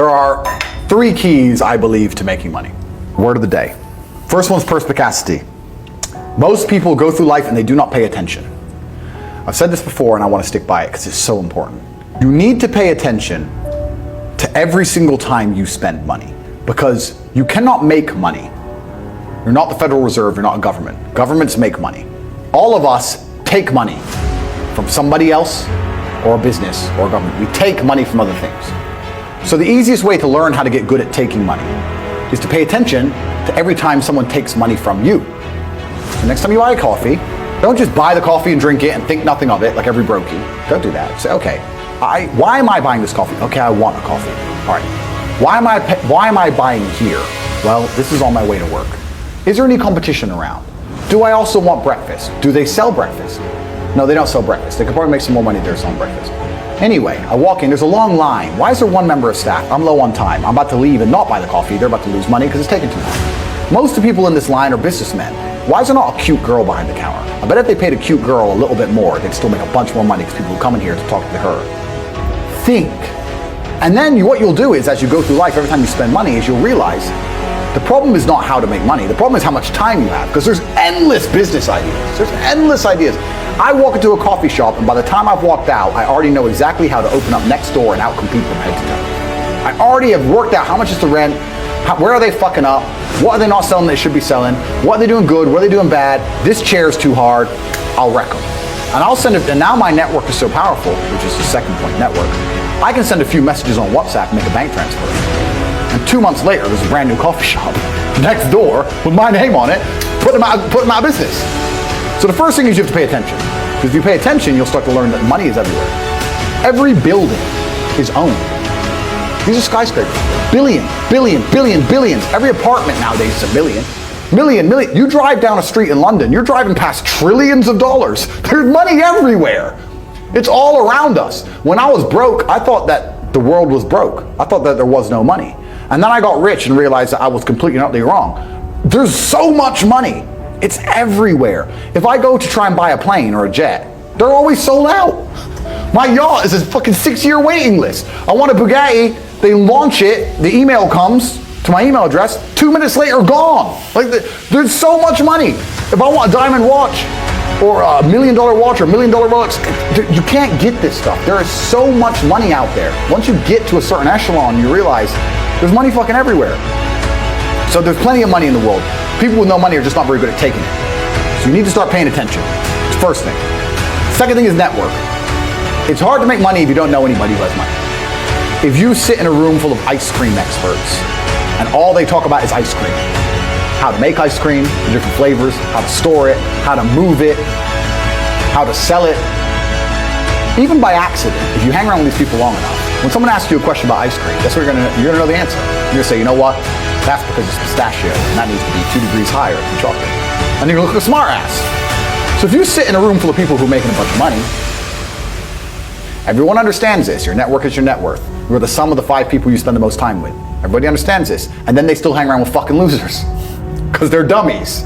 There are 3 keys, I believe, to making money. Word of the day. First one's perspicacity. Most people go through life and they do not pay attention. I've said this before and I want to stick by it because it's so important. You need to pay attention to every single time you spend money because you cannot make money. You're not the Federal Reserve, you're not a government. Governments make money. All of us take money from somebody else or a business or a government. We take money from other things. So the easiest way to learn how to get good at taking money is to pay attention to every time someone takes money from you. The next time you buy a coffee, don't just buy the coffee and drink it and think nothing of it like every brokey. Don't do that. Say, okay, why am I buying this coffee? Okay, I want a coffee. All right. Why am I buying here? Well, this is on my way to work. Is there any competition around? Do I also want breakfast? Do they sell breakfast? No, they don't sell breakfast. They could probably make some more money if they're selling breakfast. Anyway, I walk in, there's a long line. Why is there one member of staff? I'm low on time. I'm about to leave and not buy the coffee. They're about to lose money because it's taking too long. Most of the people in this line are businessmen. Why is there not a cute girl behind the counter? I bet if they paid a cute girl a little bit more, they'd still make a bunch more money because people would come in here to talk to her. Think. And then what you'll do is, as you go through life, every time you spend money, is you'll realize the problem is not how to make money. The problem is how much time you have, because there's endless business ideas. There's endless ideas. I walk into a coffee shop, and by the time I've walked out, I already know exactly how to open up next door and outcompete from head to toe. I already have worked out how much is the rent, where are they fucking up, what are they not selling they should be selling, what are they doing good, what are they doing bad, this chair's too hard, I'll wreck them. And I'll send it, and now my network is so powerful, which is the second point, network, I can send a few messages on WhatsApp and make a bank transfer. And 2 months later, there's a brand new coffee shop next door with my name on it, putting them out of business. So the first thing is you have to pay attention. Because if you pay attention, you'll start to learn that money is everywhere. Every building is owned. These are skyscrapers. Billion. Every apartment nowadays is a million. Million. You drive down a street in London, you're driving past trillions of dollars. There's money everywhere. It's all around us. When I was broke, I thought that the world was broke. I thought that there was no money. And then I got rich and realized that I was completely and utterly wrong. There's so much money. It's everywhere. If I go to try and buy a plane or a jet, they're always sold out. My yacht is a fucking 6-year waiting list. I want a Bugatti, they launch it, the email comes to my email address, 2 minutes later, gone. Like, there's so much money. If I want a diamond watch, or a $1 million watch, or $1 million Rolex, you can't get this stuff. There is so much money out there. Once you get to a certain echelon, you realize there's money fucking everywhere. So there's plenty of money in the world. People with no money are just not very good at taking it. So you need to start paying attention. It's the first thing. Second thing is network. It's hard to make money if you don't know anybody who has money. If you sit in a room full of ice cream experts and all they talk about is ice cream, how to make ice cream, the different flavors, how to store it, how to move it, how to sell it, even by accident, if you hang around with these people long enough, when someone asks you a question about ice cream, that's what you're gonna know the answer. You're gonna say, you know what? That's because it's pistachio, and that needs to be 2 degrees higher than chocolate. And you're gonna look like a smart ass. So if you sit in a room full of people who are making a bunch of money, everyone understands this. Your network is your net worth. You're the sum of the 5 people you spend the most time with. Everybody understands this. And then they still hang around with fucking losers. Because they're dummies.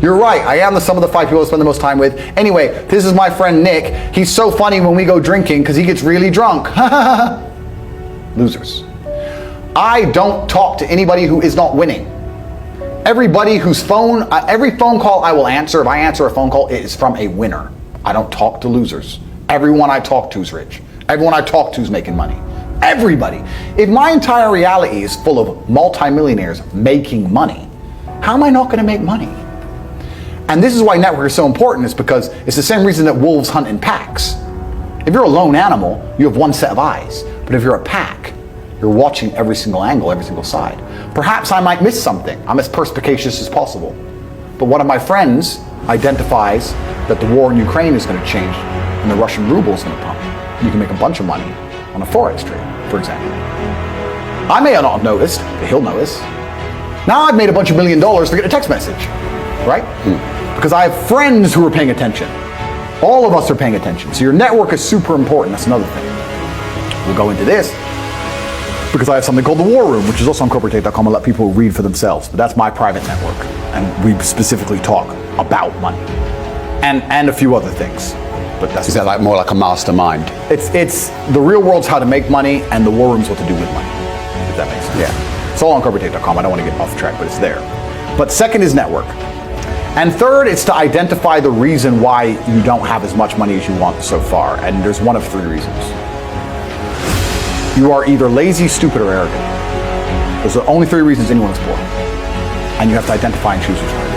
You're right, I am the sum of the 5 people I spend the most time with. Anyway, this is my friend Nick. He's so funny when we go drinking because he gets really drunk. Losers. I don't talk to anybody who is not winning. Everybody whose phone, every phone call I will answer, if I answer a phone call, it is from a winner. I don't talk to losers. Everyone I talk to is rich. Everyone I talk to is making money. Everybody. If my entire reality is full of multimillionaires making money, how am I not going to make money? And this is why network is so important, is because it's the same reason that wolves hunt in packs. If you're a lone animal, you have one set of eyes. But if you're a pack, you're watching every single angle, every single side. Perhaps I might miss something. I'm as perspicacious as possible. But one of my friends identifies that the war in Ukraine is going to change and the Russian ruble is going to pump. You can make a bunch of money on a forex trade, for example. I may not have noticed, but he'll notice. Now I've made a bunch of $1 million to get a text message, right? Because I have friends who are paying attention. All of us are paying attention. So your network is super important. That's another thing. We'll go into this because I have something called the War Room, which is also on corporatate.com. I'll let people read for themselves. But that's my private network. And we specifically talk about money and a few other things. But that's is that like more like a mastermind? It's the real world's how to make money, and the War Room's what to do with money. if that makes sense. Yeah. It's all on CorporateTate.com. I don't want to get off track, but it's there. But second is network. And third, it's to identify the reason why you don't have as much money as you want so far. And there's one of three reasons. You are either lazy, stupid, or arrogant. Those are the only three reasons anyone is poor. And you have to identify and choose which one it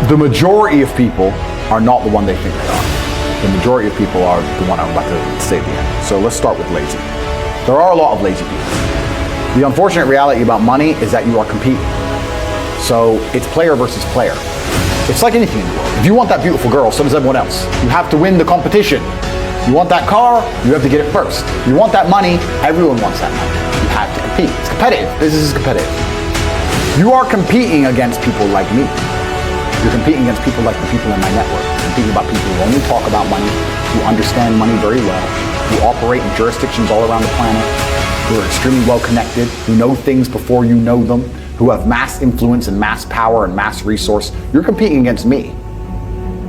is. The majority of people are not the one they think they are. The majority of people are the one I'm about to say at the end. So let's start with lazy. There are a lot of lazy people. The unfortunate reality about money is that you are competing. So it's player versus player. It's like anything in the world. If you want that beautiful girl, so does everyone else. You have to win the competition. You want that car, you have to get it first. You want that money, everyone wants that money. You have to compete. It's competitive. Business is competitive. You are competing against people like me. You're competing against people like the people in my network. You're competing about people who only talk about money, who understand money very well, who operate in jurisdictions all around the planet, who are extremely well connected, who know things before you know them, who have mass influence and mass power and mass resource. You're competing against me.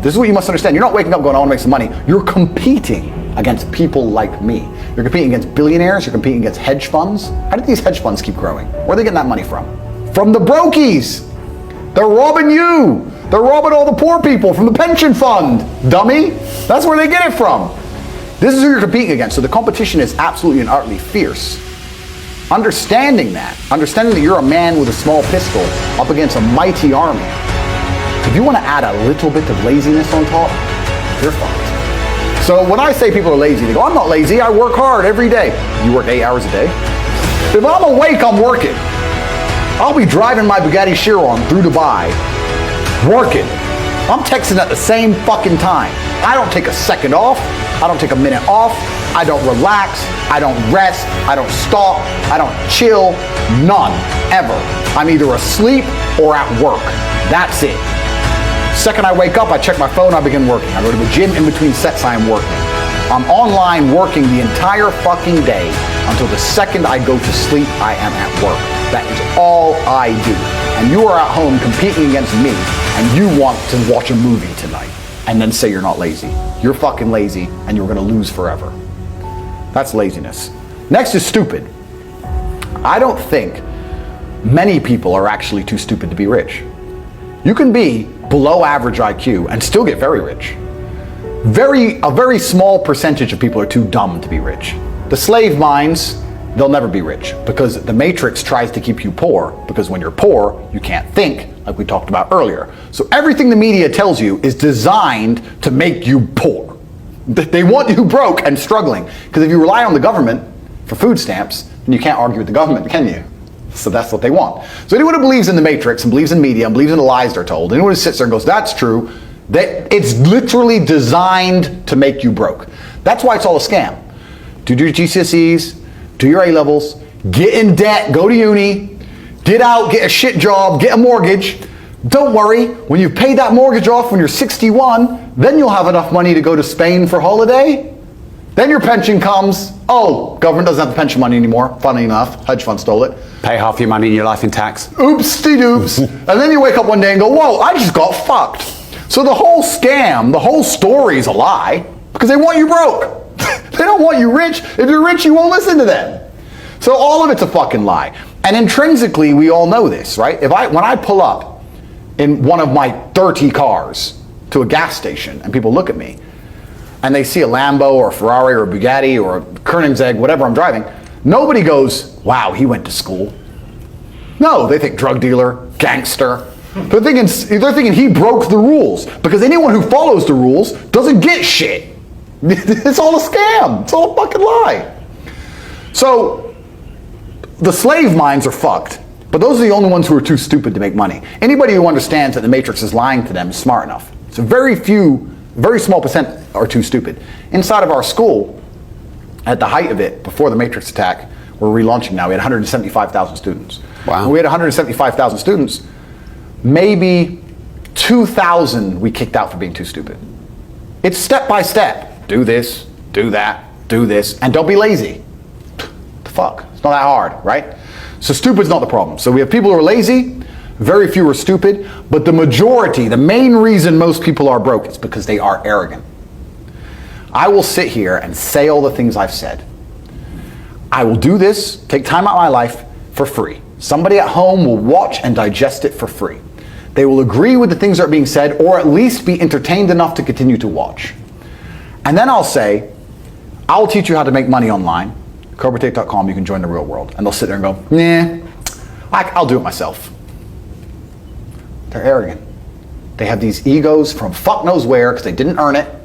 This is what you must understand. You're not waking up going, I want to make some money. You're competing against people like me. You're competing against billionaires. You're competing against hedge funds. How did these hedge funds keep growing? Where are they getting that money from? From the brokies. They're robbing you. They're robbing all the poor people from the pension fund, dummy. That's where they get it from. This is who you're competing against. So the competition is absolutely and utterly fierce. Understanding that you're a man with a small pistol up against a mighty army. If you want to add a little bit of laziness on top, you're fucked. So when I say people are lazy, they go, I'm not lazy, I work hard every day. You work 8 hours a day? If I'm awake, I'm working. I'll be driving my Bugatti Chiron through Dubai, working. I'm texting at the same fucking time. I don't take a second off. I don't take a minute off. I don't relax. I don't rest. I don't stop. I don't chill. None. Ever. I'm either asleep or at work. That's it. Second I wake up, I check my phone, I begin working. I go to the gym in between sets, I am working. I'm online working the entire fucking day until the second I go to sleep, I am at work. That is all I do. And you are at home competing against me, and you want to watch a movie tonight and then say you're not lazy. You're fucking lazy, and you're gonna lose forever. That's laziness. Next is stupid. I don't think many people are actually too stupid to be rich. You can be below average IQ and still get very rich. A very small percentage of people are too dumb to be rich. The slave minds, they'll never be rich because the matrix tries to keep you poor, because when you're poor, you can't think, like we talked about earlier. So everything the media tells you is designed to make you poor. They want you broke and struggling, because if you rely on the government for food stamps, then you can't argue with the government, can you? So that's what they want. So anyone who believes in the matrix and believes in media and believes in the lies they're told, anyone who sits there and goes, that's true, it's literally designed to make you broke. That's why it's all a scam. Do your GCSEs, do your A-levels, get in debt, go to uni, get out, get a shit job, get a mortgage. Don't worry, when you've paid that mortgage off when you're 61, then you'll have enough money to go to Spain for holiday. Then your pension comes. Oh, government doesn't have the pension money anymore. Funny enough, hedge fund stole it. Pay half your money in your life in tax. Oopsie-doops. And then you wake up one day and go, whoa, I just got fucked. So the whole scam, the whole story is a lie because they want you broke. They don't want you rich. If you're rich, you won't listen to them. So all of it's a fucking lie. And intrinsically, we all know this, right? When I pull up in one of my 30 cars to a gas station and people look at me, and they see a Lambo or a Ferrari or a Bugatti or a Koenigsegg, whatever I'm driving, nobody goes, wow, he went to school. No, they think drug dealer, gangster. They're thinking he broke the rules, because anyone who follows the rules doesn't get shit. It's all a scam. It's all a fucking lie. So the slave minds are fucked, but those are the only ones who are too stupid to make money. Anybody who understands that the matrix is lying to them is smart enough. So very small percent are too stupid. Inside of our school, at the height of it, before the Matrix attack, we're relaunching now, we had 175,000 students. Wow. When we had 175,000 students, maybe 2,000 we kicked out for being too stupid. It's step by step. Do this, do that, do this, and don't be lazy. The fuck? It's not that hard, right? So stupid's not the problem. So we have people who are lazy, very few are stupid, but the majority, the main reason most people are broke is because they are arrogant. I will sit here and say all the things I've said. I will do this, take time out of my life for free. Somebody at home will watch and digest it for free. They will agree with the things that are being said, or at least be entertained enough to continue to watch. And then I'll say, I'll teach you how to make money online. CobraTate.com, you can join the real world. And they'll sit there and go, nah, I'll do it myself. They're arrogant. They have these egos from fuck knows where because they didn't earn it.